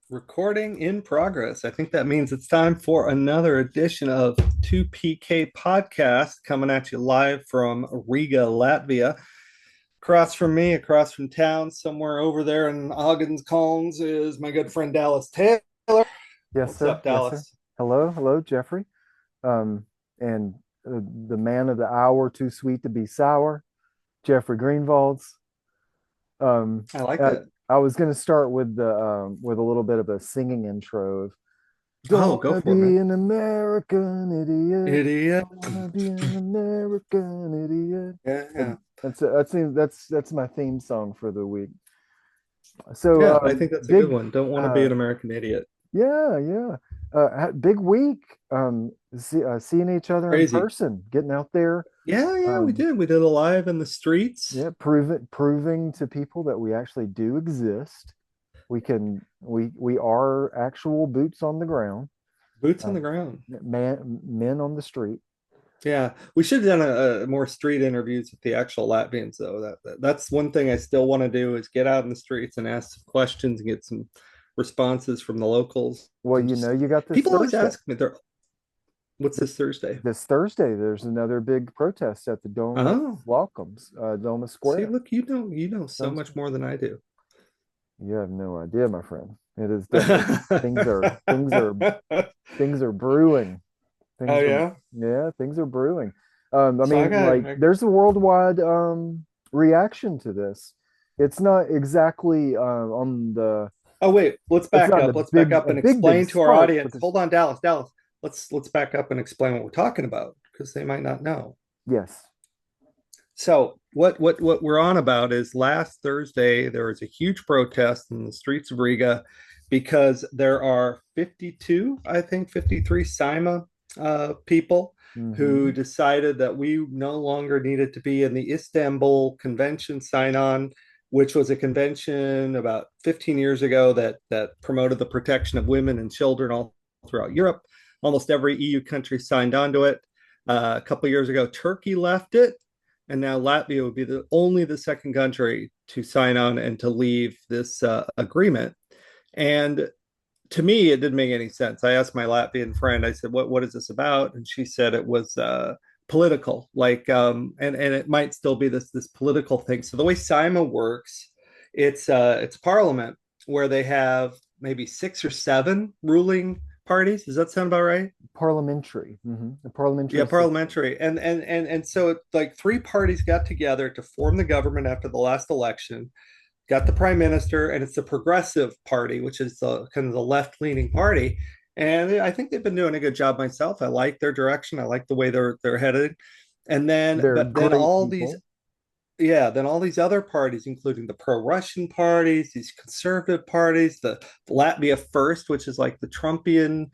Recording in progress. I think that means it's time for another edition of 2PK Podcast coming at you live from Riga, Latvia. Across from me, across from town, somewhere over there in Ogden's is my good friend Dallas Taylor. Yes, What's sir. up, Yes, sir. Dallas? Hello, Jeffrey. And the man of the hour, too sweet to be sour, Jeffrey Greenwald's. Um, I like I, that. I was going to start with a little bit of a singing intro of "Don't Oh, go wanna for it, man. be an American idiot, Idiot. don't wanna be an American idiot." Yeah, yeah. That's my theme song for the week. So, Yeah, I think that's a good big. one. Don't want to be Uh, an American idiot. Yeah, yeah. Big week. Seeing each other in Crazy. person, getting out there. Yeah, yeah, we Um, did. We did a live in the streets. yeah, proving to people that we actually do exist. We are actual boots on the ground. Boots on the Um, ground. men on the street. Yeah, we should have done a more street interviews with the actual Latvians, though. That's one thing I still want to do is get out in the streets and ask some questions and get some responses from the locals. Well, And just you got this people always Thursday. ask me, "They're what's this Thursday?" This Thursday, there's another big protest at the Oh, Doma see, Square. look, you know so Dome much Square. more than I do. You have no idea, my friend. It is things are things are things are brewing. Oh Things are, yeah. yeah, things are brewing. I So I mean, got. like, there's a worldwide reaction to this. It's not exactly on the. Oh wait, let's It's back not up. Let's back up a and big explain to our spark audience. because Hold on, Dallas, Dallas. Let's back up and explain what we're talking about because they might not know. yes, So what we're on about is last Thursday there was a huge protest in the streets of Riga because there are 52, I think 53 Saima people who hmm decided that we no longer needed to be in the Istanbul Convention sign-on, which was a convention about 15 years ago that promoted the protection of women and children all throughout Europe. Almost every EU country signed on to it. A couple of years ago, Turkey left it, and now Latvia would be the second country to sign on and to leave this agreement. And to me, it didn't make any sense. I asked my Latvian friend, I said, "What is this about?" And she said it was political, like, and it might still be this political thing. So the way SIMA works, it's parliament where they have maybe six or seven ruling parties. Does that sound about right? parliamentary, a Yeah, parliamentary system. parliamentary. And so it, like three parties got together to form the government after the last election, got the prime minister, and it's the Progressive Party, which is the kind of the left-leaning party. And I think they've been doing a good job myself. I like their direction. I like the way they're headed. And then They're but then great all these people. yeah, then all these other parties, including the pro-Russian parties, these conservative parties, the Latvia First, which is like the Trumpian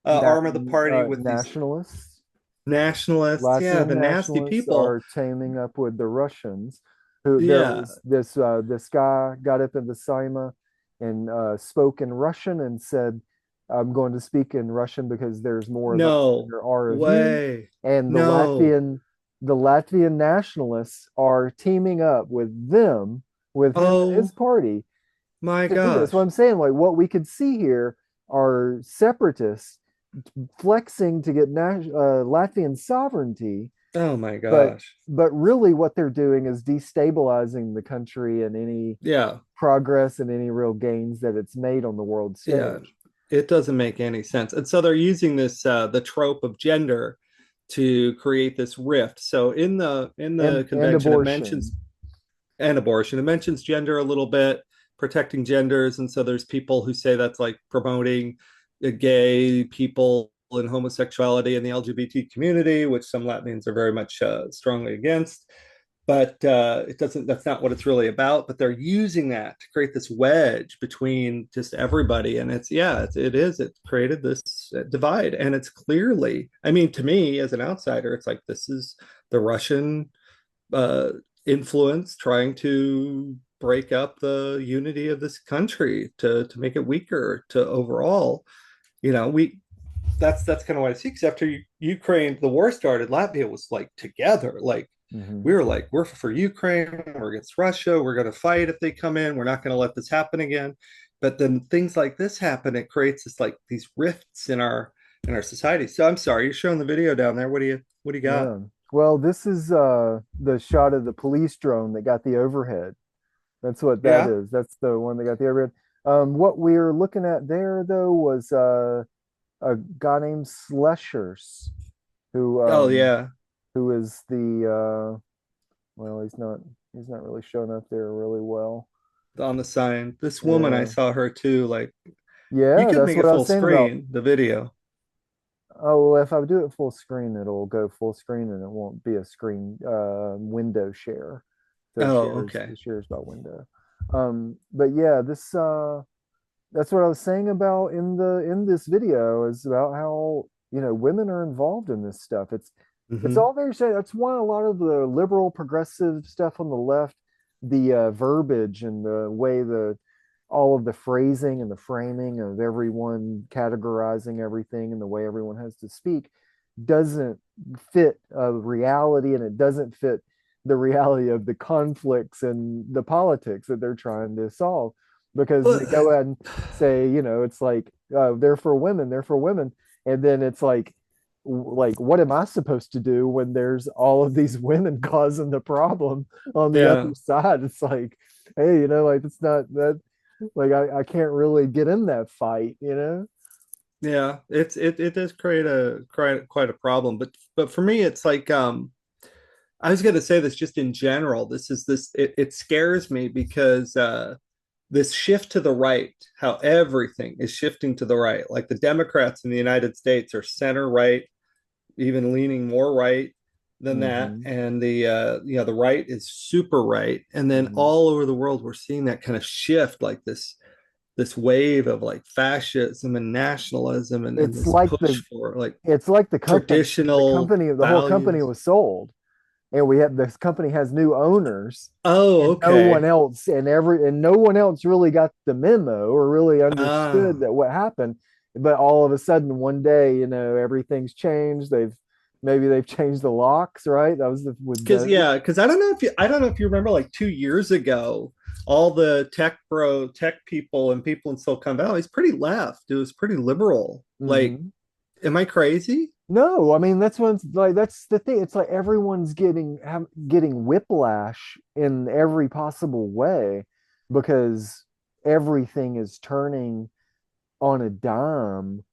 Na arm of the party with these Nationalists, nationalists. Yeah, Latvian the nasty nationalists people. are teaming up with the Russians. Who there Yeah. was this guy got up in the Saima and spoke in Russian and said, "I'm going to speak in Russian because there's more of us than No there are of you." way. And No. the Latvian nationalists are teaming up with them, with him and his Oh party my to do this. What gosh. I'm saying, like, what we could see here are separatists flexing to get Latvian sovereignty, Oh my but gosh. really what they're doing is destabilizing the country and any Yeah. progress and any real gains that it's made on the world Yeah. stage. It doesn't make any sense. And so they're using this the trope of gender to create this rift. So in the And convention it mentions abortion. and abortion. It mentions gender a little bit, protecting genders. And so there's people who say that's like promoting gay people and homosexuality in the LGBT community, which some Latvians are very much strongly against. But it doesn't. That's not what it's really about. But they're using that to create this wedge between just everybody, and it is. It created this divide, and it's clearly. I mean, to me as an outsider, it's like this is the Russian uh, influence trying to break up the unity of this country to make it weaker to overall. We that's kind of what I see. Because after Ukraine, the war started, Latvia was like together, like Hmm. we were like, we're for Ukraine, we're against Russia, we're going to fight if they come in, we're not going to let this happen again. but then things like this happen. It creates this like these rifts in our society. So I'm sorry, you're showing the video down there. What do you got? Yeah. Well, this is the shot of the police drone that got the overhead. That's what that Yeah. is. That's the one that got the overhead. What we're looking at there though was a guy named Sleshers who Oh yeah, who is the well, he's not really showing up there really well. on the sign. This woman, I Yeah. saw her too. Like you Yeah, could that's make what it I was full saying about. screen, the video. Oh, well, if I do it full screen, it'll go full screen and it won't be a screen window share. So Oh, okay. it shares by window. But yeah, this that's what I was saying about in this video is about how, you know, women are involved in this stuff. It's Hmm. all very sad. That's why a lot of the liberal progressive stuff on the left, the verbiage and the way the all of the phrasing and the framing of everyone categorizing everything and the way everyone has to speak doesn't fit reality, and it doesn't fit the reality of the conflicts and the politics that they're trying to solve, because they Well, go ahead and say, you know, it's like they're for women, they're for women, and then it's like what am I supposed to do when there's all of these women causing the problem on the yeah, other side? It's like, hey, you know, like it's not that, like I can't really get in that fight, you know. yeah. It does create quite a problem. But for me, it's like I was gonna say this just in general. It scares me because this shift to the right, how everything is shifting to the right. Like the Democrats in the United States are center right, even leaning more right than that, Mm-hmm. and the right is super right, and then Mm-hmm. all over the world we're seeing that kind of shift, like this wave of like fascism and nationalism and It's this like push for like it's like the traditional company, the whole company values. was sold, and we have this company has new owners, Oh, and okay. no one else really got the memo or really understood Ah, that what happened. But all of a sudden one day, you know, everything's changed. They've changed the locks, right? That was with because Doge. yeah, because I don't know if you remember like 2 years ago, all the tech people and people in Silicon Valley is pretty left. It was pretty liberal. Like, Mm-hmm. am I crazy? No, I mean that's when, like, that's the thing. It's like everyone's getting whiplash in every possible way because everything is turning on a dime,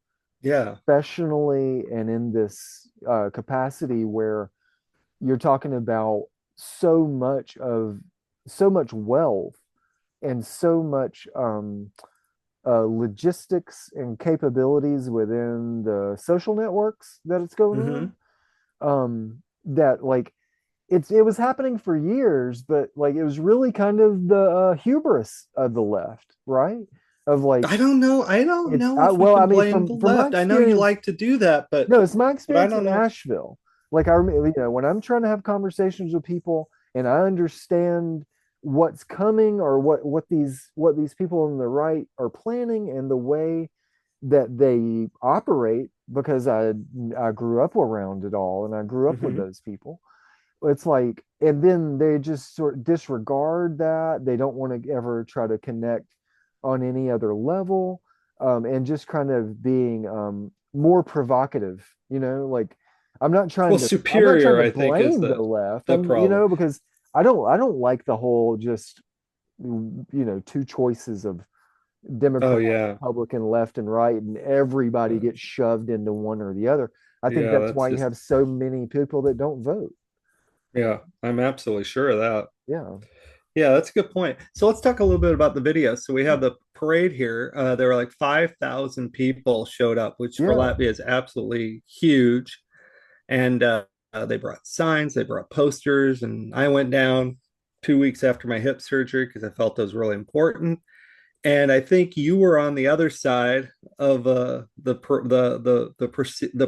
Yeah. professionally and in this capacity where you're talking about so much of so much wealth and so much logistics and capabilities within the social networks that it's going Hmm. on, that like it was happening for years, but like it was really kind of the hubris of the left, right? Of like I don't it's know if we well, I can mean, blame the from my left. I know you experience, like to do that, no, it's my but I experience don't in know if Asheville. Like I remember, you know, when I'm trying to have conversations with people and I understand what's coming or what these people on the right are planning and the way that they operate, because I grew up around it all and I grew up with hmm. those people. It's like, and then they just sort of disregard that. They don't want to ever try to connect on any other level, and just kind of being more provocative, you know, like Well, I'm not trying superior, to I think, is blame the left. the I'm, you problem. know, because I don't like the whole just, you know, two choices of Oh Democrat, yeah. Republican, left and right, and everybody Uh, gets shoved into one or the other. I think yeah, that's that's why you just have so many people that don't vote. yeah, I'm absolutely sure of that. Yeah. Yeah, that's a good point. So let's talk a little bit about the video. So we have the parade here. There were like 5,000 people showed up, which for Yeah. Latvia is absolutely huge. And they brought signs, they brought posters, and I went down 2 weeks after my hip surgery because I felt it was really important. And I think you were on the other side of the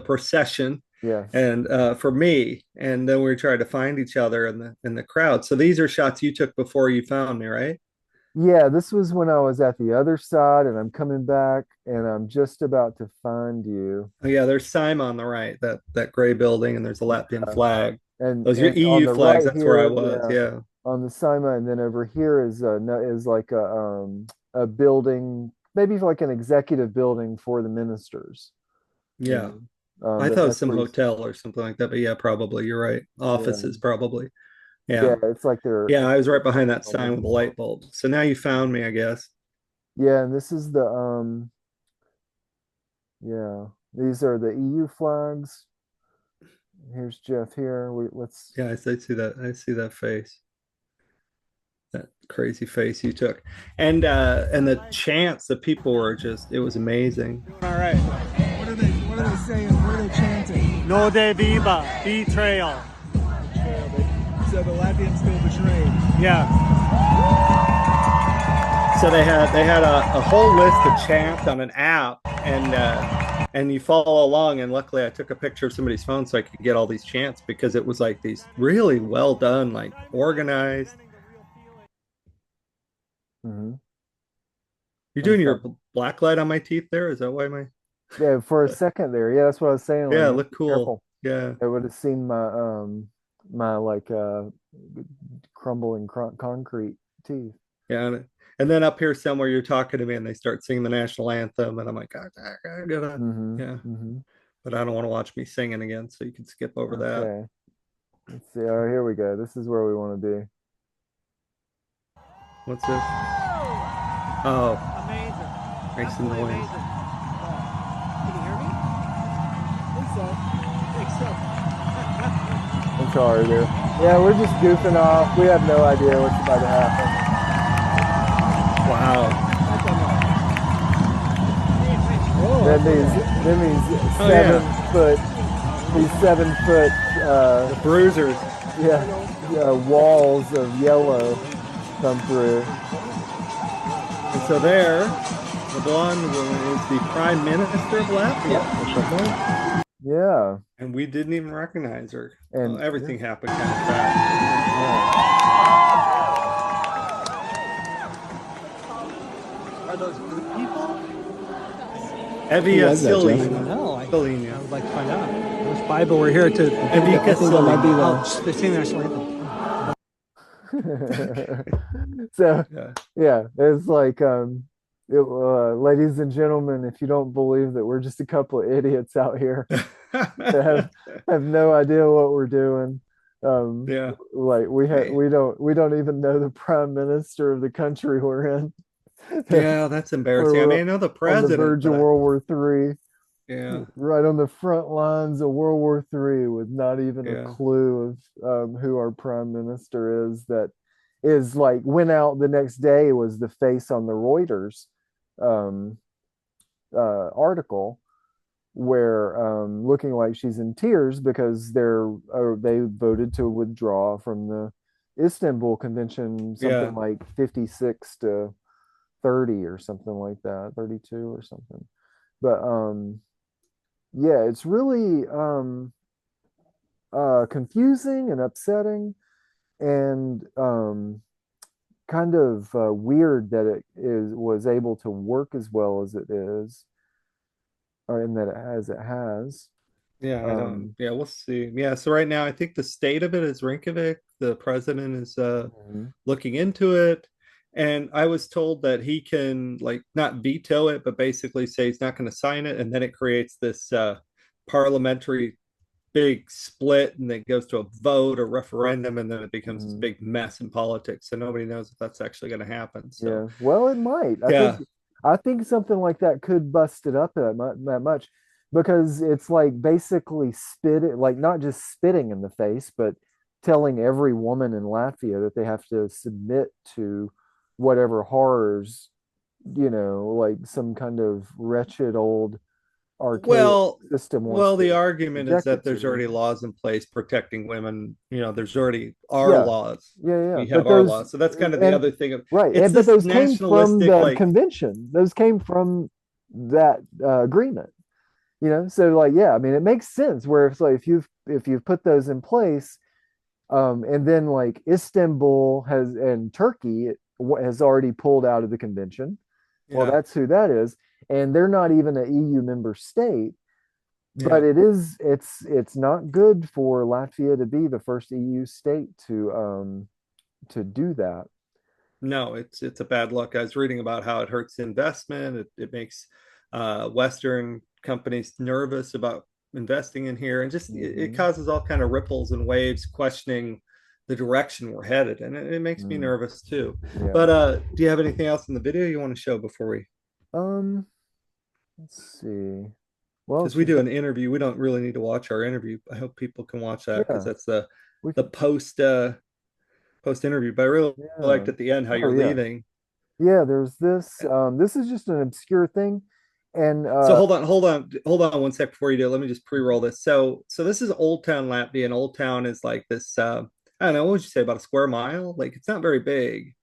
procession, Yes. and for me, and then we were trying to find each other in the crowd. So these are shots you took before you found me, right? Yeah, this was when I was at the other side and I'm coming back and I'm just about to find you. Oh yeah, there's Sima on the right, that gray building, and there's a Latvian Yeah. flag. Those are your And on EU the flags. right That's where I here, was. yeah, Yeah. on the Sima, and then over here is like a building, maybe like an executive building for the ministers, you Yeah. know, I that thought it was that's some where he's, hotel or something like that, but yeah, probably. You're right. yeah, Offices, probably. yeah, Yeah. it's like their Yeah, I was right behind that on the sign with the light bulb. So now you found me, I guess. yeah, and this is the yeah, these are the EU flags. Here's Jeff here. Let's Yeah, I see that. I see that face. That crazy face you took. And the chants that people were just it was amazing. All right. What are they saying? What are they chanting? No de viva, betrayal. So the Latvians feel betrayed. Yeah. So they had a whole list of chants on an app, and you follow along. And luckily, I took a picture of somebody's phone so I could get all these chants because it was like these really well done, like organized. mhm. You're I'm doing sorry. your black light on my teeth there? Is that why my? Yeah, for a second there. Yeah, that's what I was saying. Like, Yeah, you have to look be cool. careful. Yeah, I would have seen my like crumbling concrete teeth. yeah. And then up here somewhere, you're talking to me, and they start singing the national anthem, and I'm like, I gotta, Mm-hmm. yeah. Mm-hmm. But I don't want to watch me singing again, so you can skip over that. Okay. Let's see. Oh, here we go. This is where we want to be. What's this? Oh, Amazing. makes some Absolutely noise. amazing. Can you hear me? Think so. I'm sorry, dude. Yeah, we're just goofing off. We have no idea what's about to happen. Wow. Then these Oh seven yeah, foot these 7 foot the bruisers. yeah walls of yellow come through. And so there, the blonde woman is the prime minister of Latvia at the moment, Yeah, and we didn't even recognize her. Well, and everything happened kind of fast. yeah. Are those good people? Evi Who was that, Jeff? I don't know. I would like to find out. Which Bible we're here to. Evi I think that might be Oh, they're singing the national anthem. So Yeah. yeah, it's like ladies and gentlemen, if you don't believe that we're just a couple of idiots out here that have no idea what we're doing, Yeah. like we don't even know the prime minister of the country we're in. Yeah, that's embarrassing. I We're mean, I know the on the president, verge of but World War III, yeah, right on the front lines of World War III, with not even a yeah, clue of so our prime minister is. That is like went out the next day, was the face on the Reuters um, article, where looking like she's in tears because they voted to withdraw from the Istanbul Convention, something yeah. like 56 to 30 or something like that, 32 or something. But yeah, it's really confusing and upsetting, and kind of weird that it is was able to work as well as it is, or in that it has. Yeah, I don't. Um, Yeah, we'll see. Yeah, so right now I think the state of it is Reykjavik. The president is mhm, looking into it, and I was told that he can like not veto it, but basically say he's not going to sign it, and then it creates this parliamentary big split, and it goes to a vote or referendum, and then it becomes this mhm. big mess in politics. So nobody knows if that's actually going to happen. So Yeah, well, it might. yeah, I think something like that could bust it up that much, because it's like basically like not just spitting in the face, but telling every woman in Latvia that they have to submit to whatever horrors, like some kind of wretched old archaic well, system wants well, the to argument is subject that it there's to. already laws in place protecting women. There's already our Yeah, laws. yeah. We have But our those laws. So that's kind of the and other thing of right, it's but this those came from nationalistic, the like, convention. Those came from that agreement. So like, yeah, I mean, it makes sense where it's like if you've put those in place, and then like Istanbul has and Turkey has already pulled out of the convention. Well, yeah, that's who that is, and they're not even an EU member state. But yeah. it's not good for Latvia to be the first EU state to do that. No, it's a bad look. I was reading about how it hurts investment. It makes Western companies nervous about investing in here, and just it Hmm. causes all kind of ripples and waves, questioning the direction we're headed, and it makes me Mm, nervous too. yeah. But do you have anything else in the video you want to show before we? Um, let's see. Well, Because we she's do got, an interview, we don't really need to watch our interview. I hope people can watch that because yeah, that's the we the can, post interview. But I really yeah. liked at the end how Oh, you're yeah. leaving. Yeah, there's this. This is just an obscure thing. And So hold on one sec before you do. Let me just pre-roll this. So this is Old Town Latvia, and Old Town is like this. I don't know. What would you say about a square mile? Like it's not very big,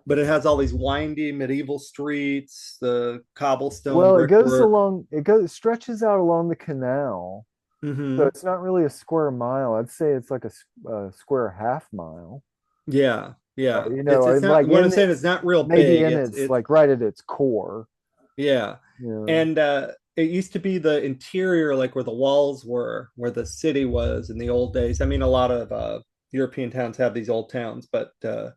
but it has all these windy medieval streets, the cobblestone well, it goes brickwork. along, it stretches out along the canal. So Hmm. it's not really a square mile. I'd say it's like a square half mile. Yeah, yeah. You It's know, it's not like what I'm in saying. It's its not real maybe big. in It's its it's like right at its core. Yeah. Yeah. And it used to be the interior, like where the walls were, where the city was in the old days. I mean, a lot of European towns have these old towns, but I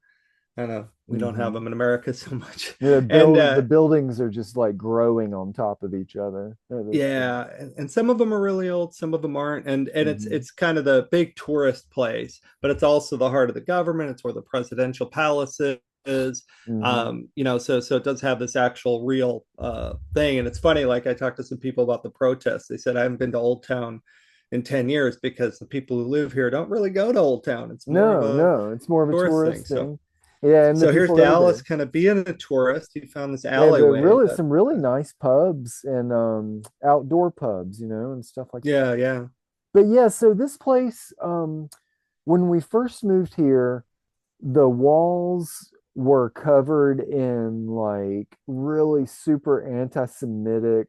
don't know, we don't have Hmm. them in America so much. And The buildings are just like growing on top of each other. yeah, and some of them are really old, some of them aren't, and it's Hmm. it's kind of the big tourist place, but it's also the heart of the government. It's where the presidential palace is. Hmm. So it does have this actual real thing, and it's funny. Like I talked to some people about the protests. They said I haven't been to Old Town in 10 years because the people who live here don't really go to Old Town. It's more of No, a no, it's more of a tourist tourist thing. So thing. Yeah, and the so here's people that are Dallas there. kind of being a tourist. He found this They have alleyway that some really nice pubs and outdoor pubs, and stuff like that. yeah, yeah, But yeah, so this place, when we first moved here, the walls were covered in like really super anti-Semitic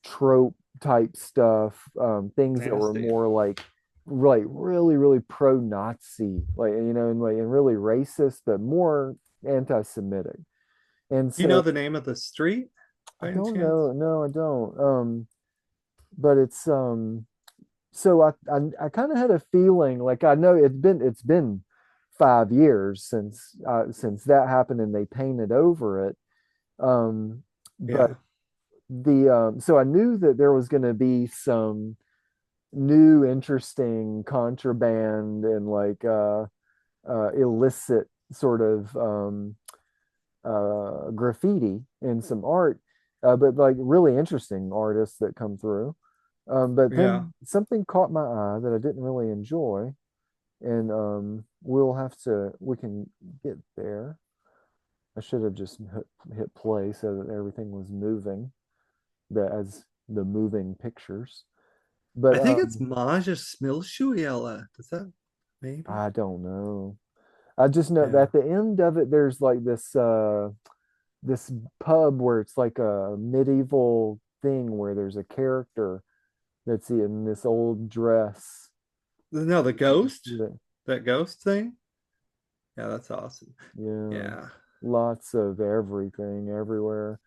trope type stuff, things that were nasty. more like really, really pro-Nazi, like and really racist, but more anti-Semitic. And Do you know so the name of the street I by any don't chance? know, no, I don't. But it's so I kind of had a feeling like I know it's been 5 years since that happened and they painted over it. But Yeah, the so I knew that there was going to be some new interesting contraband and like illicit sort of graffiti and some art, but like really interesting artists that come through. But yeah. then something caught my eye that I didn't really enjoy, and we can get there. I should have just hit play so that everything was moving, as the moving pictures. But I think it's Maja Smilshuiela. Does that maybe? I don't know. I just know that Yeah. at the end of it, there's like this pub where it's like a medieval thing where there's a character that's in this old dress. No, the ghost. Yeah, That ghost thing. Yeah, that's awesome. yeah, Yeah. lots of everything everywhere.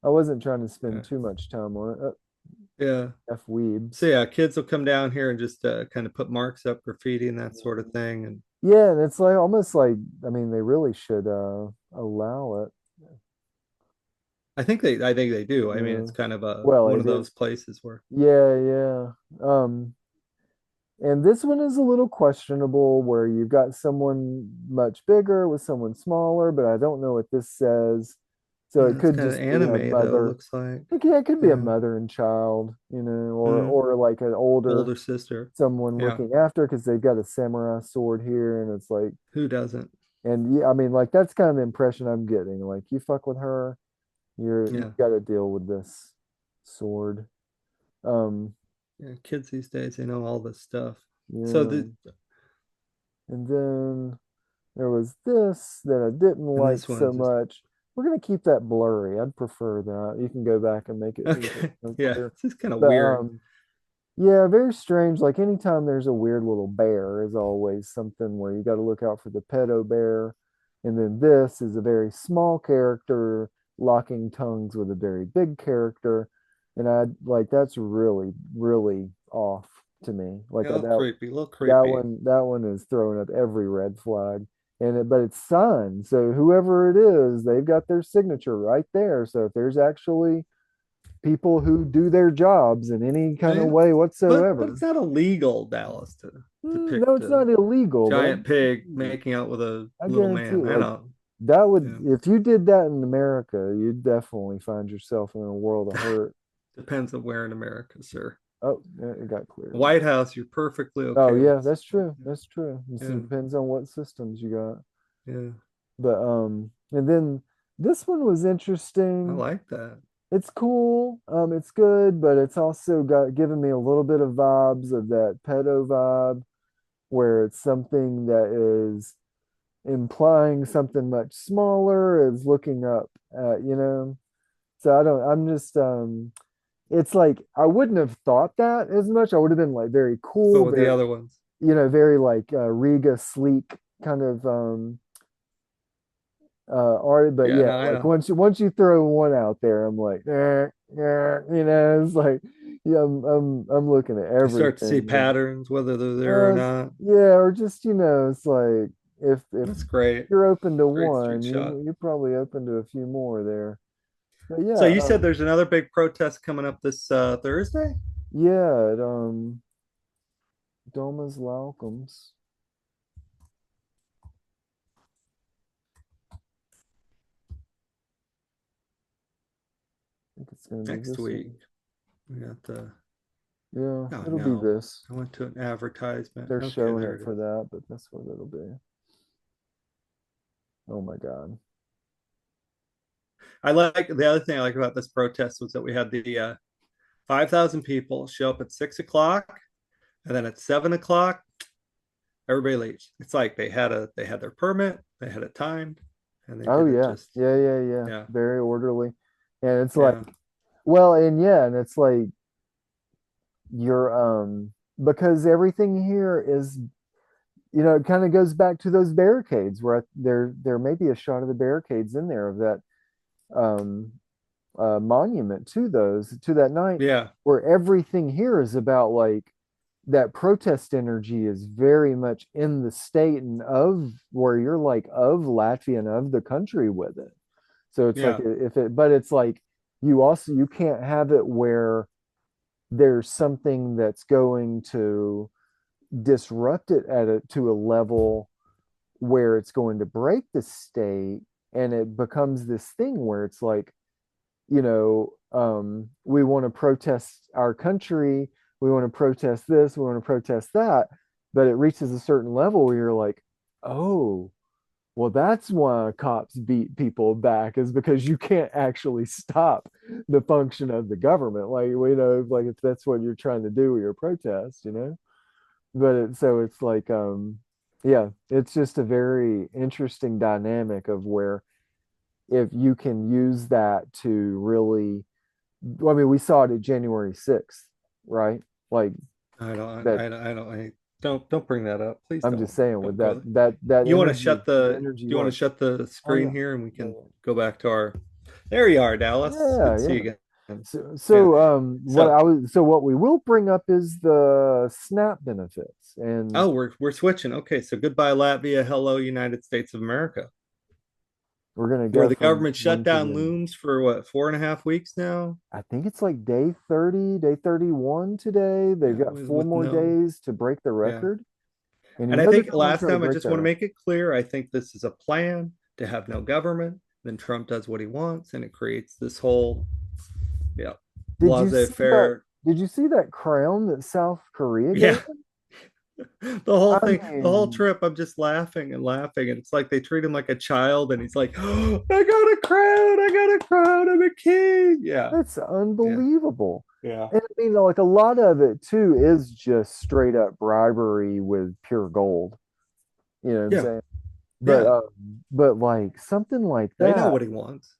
I wasn't trying to Yeah. spend too much time on it. Yeah. F So weebs. yeah, kids will come down here and just kind of put marks up, graffiti and that sort of thing. And Yeah, and it's like almost like I mean they really should allow it. I think they do. I mean, Yeah. it's kind of a Well, one it of is. those places where Yeah, yeah. And this one is a little questionable where you've got someone much bigger with someone smaller, but I don't know what this says. So it it's could kind of just be a anime though, mother. looks like. Like, yeah, it could be a Yeah. mother and child, Mm. or like an older Older sister. someone Yeah. looking after because they've got a samurai sword here, and it's like, Who doesn't? and yeah, I mean, like that's kind of the impression I'm getting. Like, you fuck with her, you Yeah. got to deal with this sword. Um, Yeah. Kids these days, they know all this stuff. So yeah, the and then there was this that I didn't and like this one so is just much. We're gonna keep that blurry. I'd prefer that. You can go back and make it a little okay. more Yeah. clear. It's just kind of But weird. yeah, very strange. Like anytime there's a weird little bear is always something where you got to look out for the pedo bear. And then this is a very small character locking tongues with a very big character. And I like that's really, really off to me. Like Yeah, a little creepy, a little that creepy. one is throwing up every red flag. but it's signed. So whoever it is, they've got their signature right there. So if there's actually people who do their jobs in any kind of Yeah. way But whatsoever. it's not illegal, Dallas, to No, depict it's a not illegal, but giant pig making out with a I little guarantee man. it, I like don't. that would, Yeah. if you did that in America, you'd definitely find yourself in a world of hurt. Depends on where in America, sir. Oh, yeah, it got cleared. White House, you're perfectly Oh okay with yeah, that's stuff true. like That's true. It that. depends on what systems you got. Yeah, yeah. But and then this one was I interesting. like that. It's cool. It's good, but it's also got given me a little bit of vibes of that pedo vibe, where it's something that is implying something much smaller, is looking up at, So I don't, I'm just it's like I wouldn't have thought that as much. I would have been like very But cool, with the very, other ones, very like Riga sleek kind of art. But yeah, yeah, no, I like know. once you throw one out there, I'm like, it's like, yeah, I'm looking at You start to see everything. And patterns, whether they're there or not. yeah, or just, it's like if That's great. you're open to Great street one, shot. you're probably open to a few more there. But yeah, So you said there's another big protest coming up this Thursday? yeah, Doma's Laukums. I think it's gonna be Next this week. one. We got the, Yeah, oh it'll be no, this. I went to an advertisement. They're Okay, showing there it it for is. that, but that's what it'll be. Oh my God. I like the other thing I like about this protest was that we had the 5,000 people show up at 6 o'clock, and then at 7 o'clock, everybody leaves. It's like they had their permit, they had it timed, and they Oh did it yeah. just Yeah, yeah, yeah. yeah, Very orderly. And it's like, yeah, well, and yeah, and it's like you're because everything here is, it kind of goes back to those barricades where there may be a shot of the barricades in there of that um monument to that night, yeah, where everything here is about like that protest energy is very much in the state and of where you're like of Latvia and of the country with it. So it's like yeah, if it, but it's like you can't have it where there's something that's going to disrupt it to a level where it's going to break the state, and it becomes this thing where it's like, we want to protest our country, we want to protest this, we want to protest that, but it reaches a certain level where you're like, oh, well, that's why cops beat people back, is because you can't actually stop the function of the government. Like, like if that's what you're trying to do with your protest. But so it's like, yeah, it's just a very interesting dynamic of where if you can use that to really, well, I mean, we saw it at January 6th, right? Like that. I don't, don't bring that up. Please I'm just don't. saying with Don't that go. that You want to energy, shut the the, energy do you want to was, shut the oh screen yeah, here and we yeah, can go back to our, there you are, Dallas. Good yeah, to see yeah. you again. So, Yeah. what So, I was, so what we will bring up is the SNAP benefits, and oh, we're switching. Okay, so goodbye Latvia, hello United States of America. we're gonna Where go the from government one to shutdown the, looms for what, 4.5 weeks now? I think it's like day 30, day 31 today. They've Yeah, got four with more no, days to break the yeah. record, and And I they're think gonna want to last try to time I break just that want to record. make it clear, I think this is a plan to have no government. Then Trump does what he wants, and it creates this whole, yeah, Did you laissez see that? faire. Did you see that crown that South Korea gave Yeah, him? the whole I thing, the whole mean, trip, I'm just laughing and laughing, and it's like they treat him like a child, and he's like, oh, "I got a crown, I got a crown, I'm a king." Yeah, that's yeah, unbelievable. yeah, And I mean, like a lot of it too is just straight up bribery with pure gold. You know what I'm yeah, saying? But yeah. but like something like They know that, what he wants.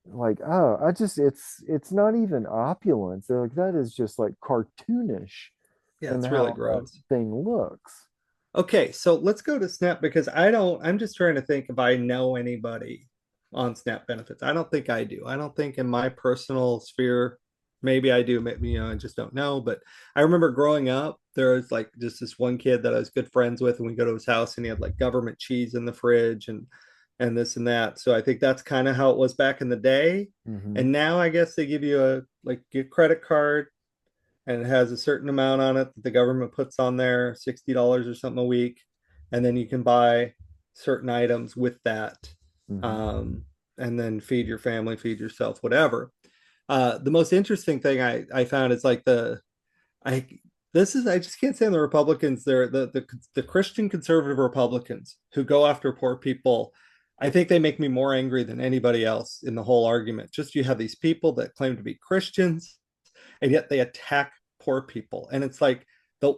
like, oh, it's not even opulence. They're like, that is just like cartoonish Yeah, and it's really how that gross. thing looks. Okay, so let's go to Snap because I'm just trying to think if I know anybody on Snap benefits. I don't think I do. I don't think in my personal sphere. Maybe I do, maybe I just don't know. But I remember growing up, there was like just this one kid that I was good friends with, and we go to his house, and he had like government cheese in the fridge and this and that. So I think that's kind of how it was back in the day. Hmm. And now I guess they give you a like a credit card, and it has a certain amount on it that the government puts on there, $60 or something a week, and then you can buy certain items with that, Hmm. um, and then feed your family, feed yourself, whatever. The most interesting thing I found is like I this is I just can't stand the Republicans. They're the Christian conservative Republicans who go after poor people. I think they make me more angry than anybody else in the whole argument. Just you have these people that claim to be Christians, and yet they attack poor people. And it's like the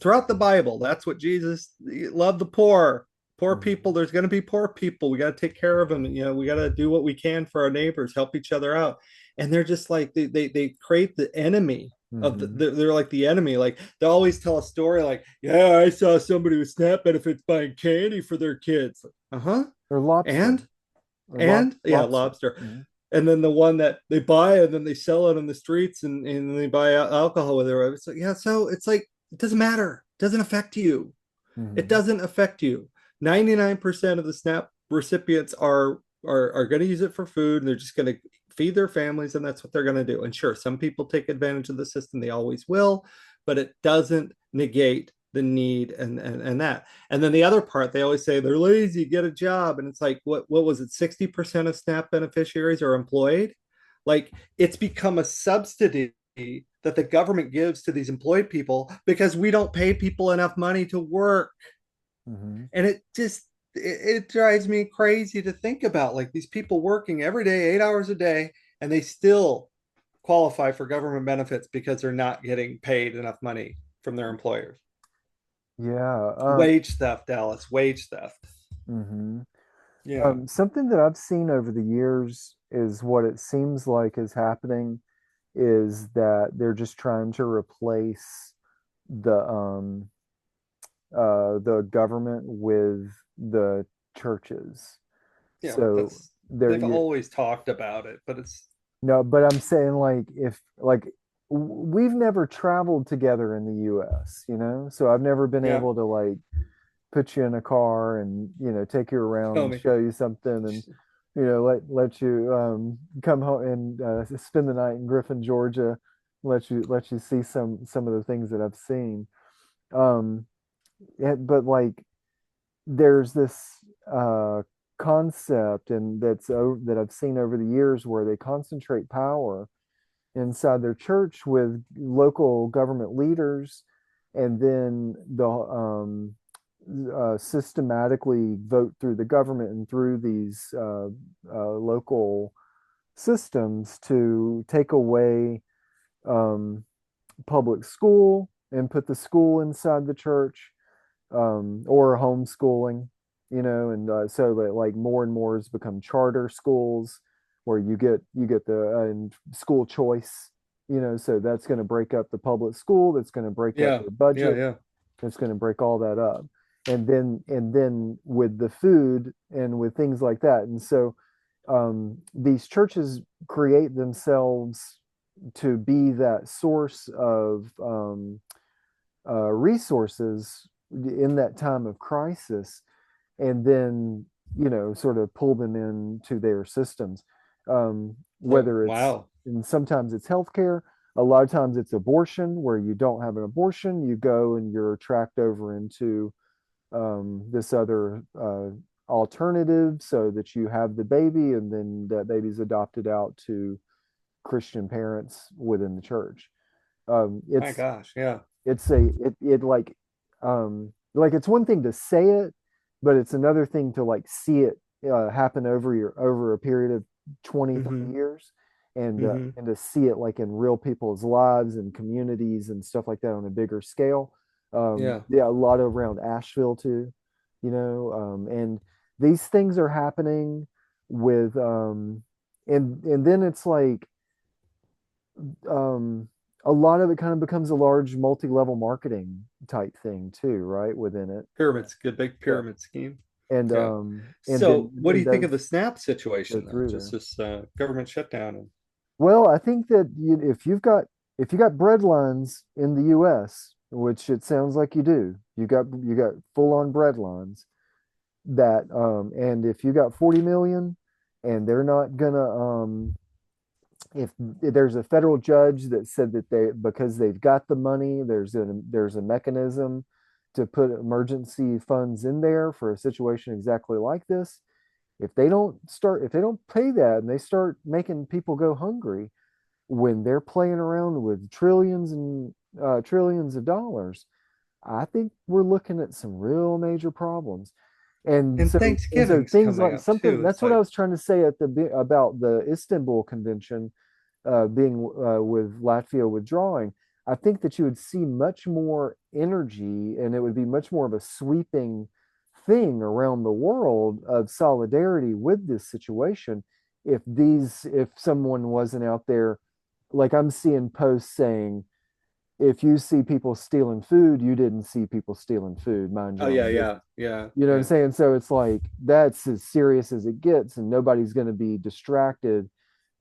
throughout the Bible, that's what Jesus loved the poor. Poor people, Hmm. there's going to be poor people. We got to take care of them. We got to do what we can for our neighbors, help each other out. And they're just like they create the enemy of Hmm. they're like the enemy. Like they always tell a story like, yeah, I saw somebody with SNAP benefits buying candy for their kids. Uh-huh. Or lobster, And or and yeah, lobster. lobster. Hmm. And then the one that they buy and then they sell it on the streets, and they buy alcohol with it. It's like, yeah, so it's like it doesn't matter. It doesn't affect you. It Hmm. doesn't affect you. 99% of the SNAP recipients are going to use it for food, and they're just going to feed their families, and that's what they're going to do. And sure, some people take advantage of the system, they always will, but it doesn't negate the need and that. And then the other part, they always say they're lazy, get a job. And it's like, what was it? 60% of SNAP beneficiaries are employed. Like it's become a subsidy that the government gives to these employed people because we don't pay people enough money to work. Hmm. And it drives me crazy to think about like these people working every day 8 hours a day, and they still qualify for government benefits because they're not getting paid enough money from their employers. Yeah. Wage theft, Dallas, wage theft. Hmm. Yeah. Something that I've seen over the years is what it seems like is happening is that they're just trying to replace the government with the churches. Yeah, but So that's there they've you always talked about it, but it's no, but I'm saying like if like we've never traveled together in the US, you know? So I've never been yeah, able to like put you in a car and, take you around show and me. show you something and let you come home and spend the night in Griffin, Georgia, let you see some of the things that I've seen. Um but like there's this concept and that I've seen over the years where they concentrate power inside their church with local government leaders, and then systematically vote through the government and through these local systems to take away um, public school and put the school inside the church, or homeschooling, and so that like more and more has become charter schools where you get the and school choice, so that's going to break up the public school, that's going to break up Yeah, their yeah, budget, yeah, that's going to break all that up, and then with the food and with things like that, and so these churches create themselves to be that source of resources in that time of crisis, and then sort of pull them into their systems, so whether it's wow. and sometimes it's healthcare, a lot of times it's abortion, where you don't have an abortion, you go and you're tracked over into this other alternative so that you have the baby, and then that baby's adopted out to Christian parents within the church. um, My it's gosh, yeah. it's a it like it's one thing to say it, but it's another thing to like see it happen over a period of 20, 30 Mm-hmm. years, Mm-hmm. and to see it like in real people's lives and communities and stuff like that on a bigger scale. Yeah. Yeah, a lot around Asheville too, and these things are happening with and then it's like um a lot of it kind of becomes a large multi-level marketing type thing too, right, within it. Pyramids, good big Yeah. pyramid scheme. and Yeah. um and then So, what do it you think of does the SNAP go situation, though? through Just there. this government shutdown. Well, I think that if you got bread lines in the U.S., which it sounds like you got full on bread lines that and if you got 40 million and they're not gonna if there's a federal judge that said that they because they've got the money, there's a mechanism to put emergency funds in there for a situation exactly like this. If they don't pay that and they start making people go hungry when they're playing around with trillions and trillions of dollars, I think we're looking at some real major problems. And And so Thanksgiving's things coming like up something too. that's It's what I like, was trying to say about the Istanbul Convention being with Latvia withdrawing. I think that you would see much more energy and it would be much more of a sweeping thing around the world of solidarity with this situation if someone wasn't out there like I'm seeing posts saying if you see people stealing food, you didn't see people stealing food, mind oh your yeah, own yeah, business. yeah, You know what I'm yeah. saying? So it's like that's as serious as it gets, and nobody's going to be distracted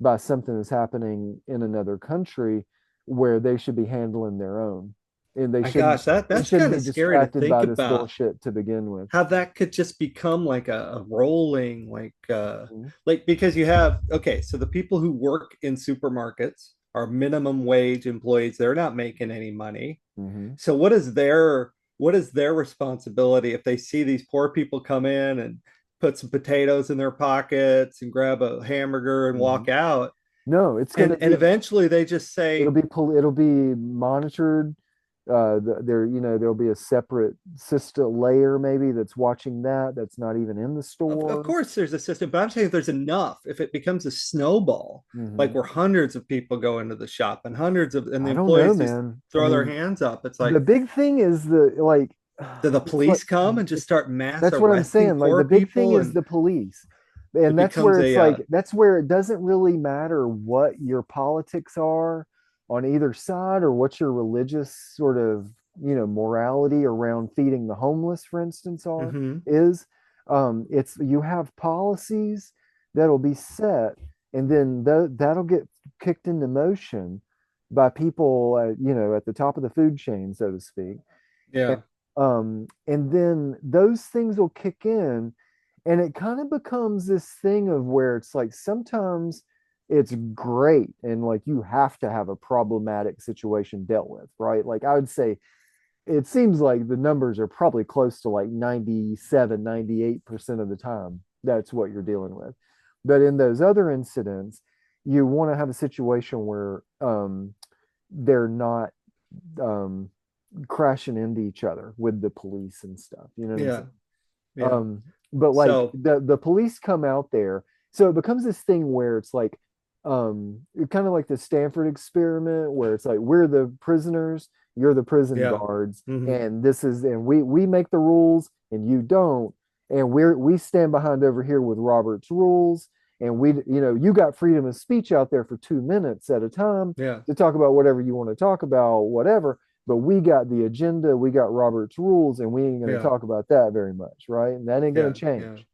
by something that's happening in another country where they should be handling their own. And My gosh, they that's shouldn't kind be of scary to distracted think by this about bullshit to begin with. how that could just become like a rolling Mhm. like because you have okay, so the people who work in supermarkets are minimum wage employees. They're not making any money. Mhm. So what is their responsibility if they see these poor people come in and put some potatoes in their pockets and grab a hamburger and walk Mhm. out No, it's going to and be eventually they just say it'll be monitored. There, you know, there'll be a separate system layer maybe that's watching that. That's not even in the of store. course there's a system, but I'm saying if there's enough, if it becomes a snowball, like Hmm. where hundreds of people go into the shop and hundreds of and the I don't know, employees just man. I throw their mean, hands up, it's the like, big thing is the like, do the it's like police come and just start mass that's what I'm arresting saying. Like the poor big thing people is and the police. it And becomes a that's where it doesn't really matter what your politics are on either side or what your religious sort of, you know, morality around feeding the homeless, for instance, are mhm, is it's you have policies that'll be set and then that'll get kicked into motion by people you know, at the top of the food chain, so to speak. yeah, And then those things will kick in, and it kind of becomes this thing of where it's like sometimes it's great and like you have to have a problematic situation dealt with, right? Like I would say it seems like the numbers are probably close to like 97, 98% of the time that's what you're dealing with. But in those other incidents, you want to have a situation where they're not um, crashing into each other with the police and stuff. You know what I'm yeah, saying? yeah. But like So the police come out there, so it becomes this thing where it's like kind of like the Stanford experiment where it's like we're the prisoners, you're the prison yeah, guards, hmm, and we make the rules and you don't, and we stand behind over here with Robert's rules, and we you know you got freedom of speech out there for 2 minutes at a time yeah, to talk about whatever you want to talk about, whatever, but we got the agenda, we got Robert's rules, and we ain't going to yeah, talk about that very much, right? And that ain't going yeah, to yeah, change.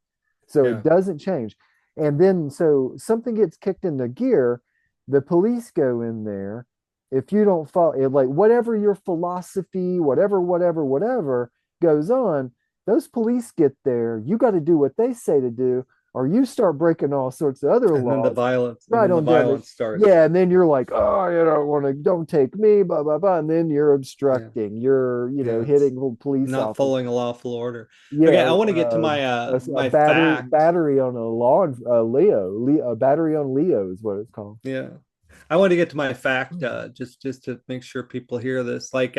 So it yeah, doesn't change. And then so something gets kicked into gear, the police go in there. If you don't follow it, like whatever your philosophy, whatever goes on, those police get there. You got to do what they say to do, or you start breaking all sorts of other laws and right then the on down the violence starts. yeah, and then you're like, oh, you don't want to, don't take me, blah blah blah, and then you're Yeah, obstructing, you're you know yeah, it's hitting police not officers. following a lawful order. Okay, Yeah, I want to get to my a my fact. battery on a lawn, a battery on Leo is what it's called. Yeah. I want to get to my fact just to make sure people hear this. Like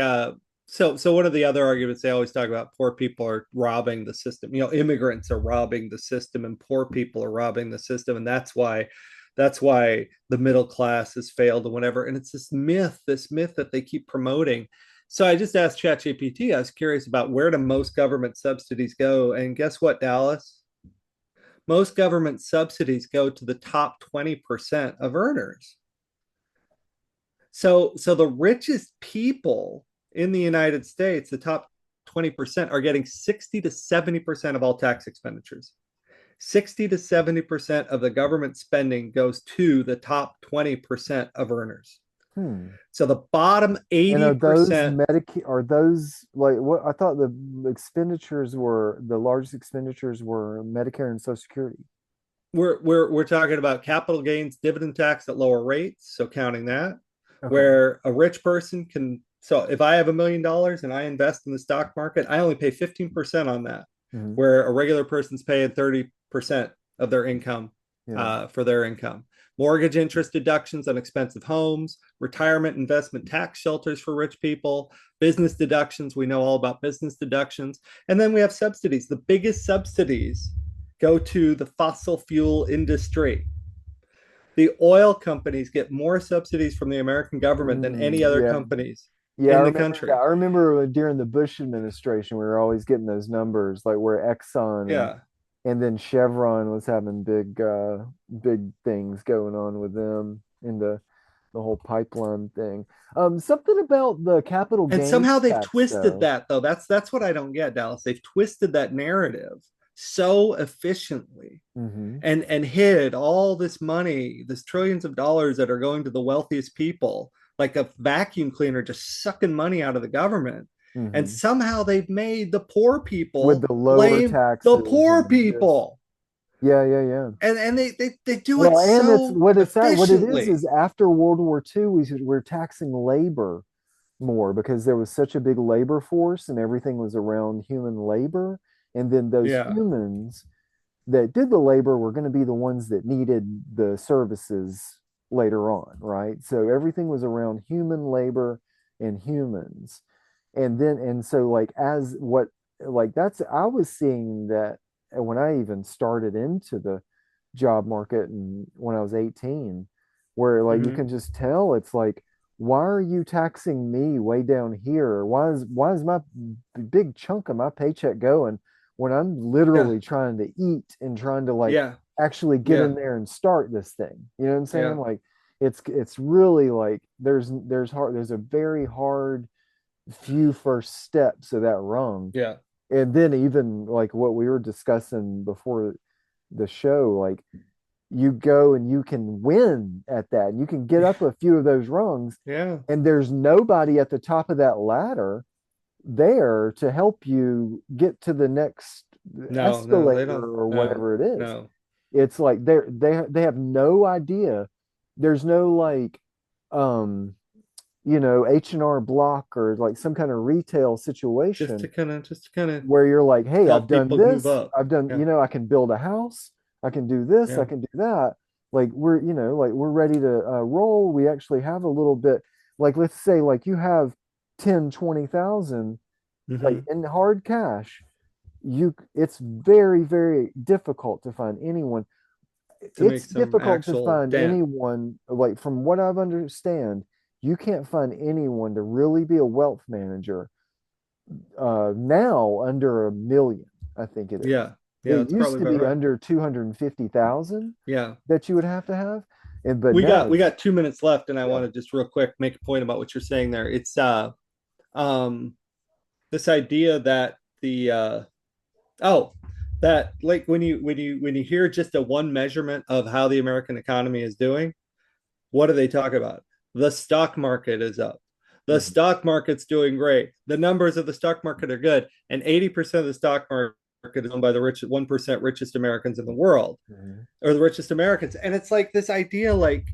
so one of the other arguments they always talk about poor people are robbing the system. You know, immigrants are robbing the system and poor people are robbing the system and that's why the middle class has failed and whatever. And it's this myth that they keep promoting. So I just asked ChatGPT, I was curious about where do most government subsidies go? And guess what, Dallas? Most government subsidies go to the top 20% of earners. So the richest people in the United States, the top 20%, are getting 60 to 70% of all tax expenditures. 60 to 70% of the government spending goes to the top 20% of earners. Hmm. So the bottom And are those 80%, Medicaid, are those like what I thought the expenditures were, the largest expenditures were Medicare and Social Security. we're talking about capital gains dividend tax at lower rates, so counting that, Okay. where a rich person can, so if I have $1 million and I invest in the stock market, I only pay 15% on that, Hmm. where a regular person's paying 30% of their income Yeah. for their income. Mortgage interest deductions on expensive homes, retirement investment tax shelters for rich people, business deductions. We know all about business deductions. And then we have subsidies. The biggest subsidies go to the fossil fuel industry. The oil companies get more subsidies from the American government than any other Yeah. companies Yeah, I in the remember that. country. I remember during the Bush administration, we were always getting those numbers, like where Exxon Yeah. and then Chevron was having big things going on with them in the whole pipeline thing. Something about the capital And gains somehow they've tax twisted though. that though. That's what I don't get, Dallas. They've twisted that narrative so efficiently Hmm. and hid all this money, this trillions of dollars that are going to the wealthiest people, like a vacuum cleaner just sucking money out of the government. And Hmm. somehow they've made the poor With people the lower blame the taxes poor and this. people. Yeah, yeah, yeah. And they do it Well, and it's so what it's at. What it efficiently. is after World War II, we're taxing labor more because there was such a big labor force and everything was around human labor. And then those Yeah. humans that did the labor were going to be the ones that needed the services later on, right? So everything was around human labor and humans. And so like as what like that's I was seeing that when I even started into the job market and when I was 18, where like you Mm-hmm. can just tell it's like, why are you taxing me way down here? Why is my big chunk of my paycheck going when I'm Yeah. literally trying to eat and trying to like Yeah. actually get Yeah. in there and start this thing? You know what I'm saying? Yeah. Like it's really like there's a very hard few first steps of that rung. Yeah. And then even like what we were discussing before the show, like you go and you can win at that. You can get Yeah. up a few of those rungs, Yeah. and there's nobody at the top of that ladder there to help you get to the next No, no, they escalator don't. or No, whatever it is. no. It's like they have no idea. There's no like um H&R Block or like some kind of retail situation Just to kind of where you're like, hey, I've help done people move this, up. I've done, Yeah. I can build a house, I can do this, I Yeah. can do that. Like we're ready to roll. We actually have a little bit, like let's say like you have 10, 20,000 like Mm-hmm. in hard cash. It's very, very difficult to find anyone. To make It's some difficult to actual find dent. anyone, like from what I've understand, you can't find anyone to really be a wealth manager now under 1 million, I think it is. Yeah. It Yeah, that's used probably to about be right. under 250,000 Yeah. that you would have. And but now We it's got 2 minutes left, and I yeah. want to just real quick make a point about what you're saying there. It's um this idea that the oh that like when you hear just a one measurement of how the American economy is doing, what do they talk about? The stock market is up. The Mhm. stock market's doing great. The numbers of the stock market are good. And 80% of the stock market is owned by the 1% richest Americans in the world, Mhm. or the richest Americans. And it's like this idea like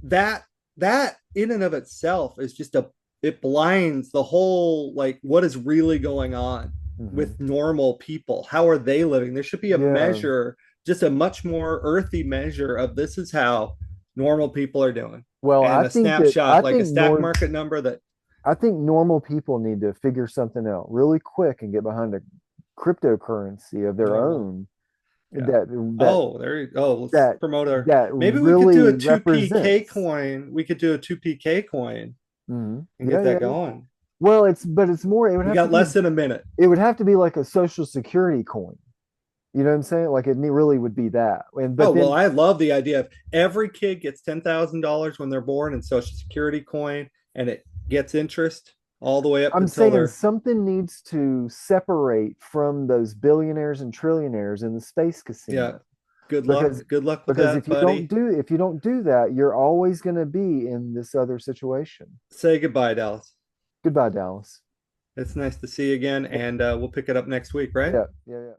that, that in and of itself is just it blinds the whole, like what is really going on Mhm. with normal people. How are they living? There should be a Yeah. measure, just a much more earthy measure of this is how normal people are doing, Well, and a snapshot like a stock market number that I think normal people need to figure something out really quick and get behind a cryptocurrency of their normal. own Yeah. that that Oh, there you go. Let's that promote our, that maybe we could do a really 2PK represents. coin. We could do a 2PK coin and Yeah, get yeah, that yeah. going. Well, it's more. We got less than a minute. It would have to be like a social security coin. You know what I'm saying? Like really would be that. And Oh, but well, then I love the idea of every kid gets $10,000 when they're born in Social Security coin, and it gets interest all the way up I'm until saying they're, something needs to separate from those billionaires and trillionaires in the space yeah, casino. Good because luck. Good luck with because that, buddy. if you don't do that, you're always going to be in this other situation. Say goodbye, Dallas. Goodbye, Dallas. It's nice to see you again, and we'll pick it up next week, right? Yeah, yeah, yeah.